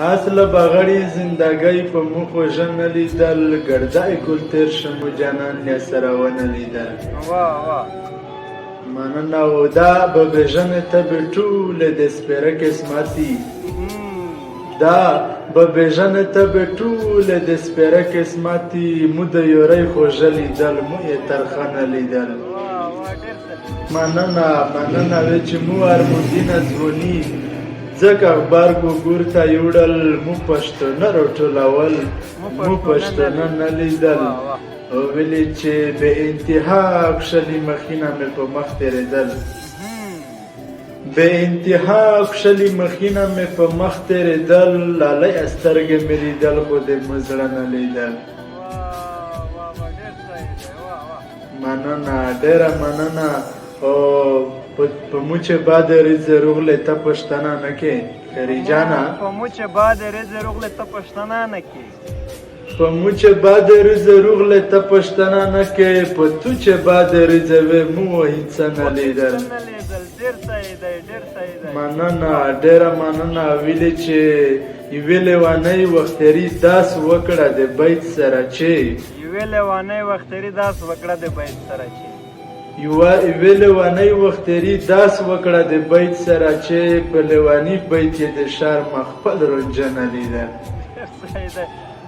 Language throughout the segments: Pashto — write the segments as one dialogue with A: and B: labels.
A: اصل بغړی زندګۍ په مخ وژنه لیدل ګرځای کول تیر شمو جانان یا سره ونه لیدل
B: واه واه
A: مننه او دا به بژنې ته به ټوله د سپېره قسمتي دا به بژنې ته به ټوله د سپېره قسمتي مو د یورۍ خوږه لیدل مو یې ترخه نه لیدل مننه وی چې مو ارموندینه ځواني ځکه اخبار ګوګور ته یوړل مو پښتانه راټولول مو پښتانه نه لیدل او ویلې چې بې انتها کښلي مخینه مې په مخ تېرېدل بې انتها کښلي مخینه مې په مخ تېرېدل لالی سترګې مې لیدل خو د مو زړه نه لیدل مننه ډېره مننه او په مو چې باد ریزه روغلې ته پښتنه نه کې خری جانا
B: په مو چې باد ریزه روغلې ته پښتنه نه کې
A: په مو چې باد ریزه روغلې ته پښتنه نه کې په تو چې باد ریزه و مو هیڅ نه لیدل
B: ډېر صحیح دی ډېر صحیح دی
A: مننه ډېره مننه ویلې چې یوې لیوانۍ وختري داس وکړه د بیت سره چې
B: یوې لیوانۍ وختري داس وکړه د بیت سره چې
A: یوې لیوانۍ وختري داس وکړه د بیت سره چې په لیواني بیت یې د ښار مخفل رنجنه لیدل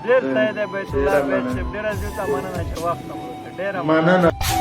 B: ډېر صحیح دی بیت الله بیت صاحب ډېره زیاته مننه چې وخت مو ډېره
A: مننه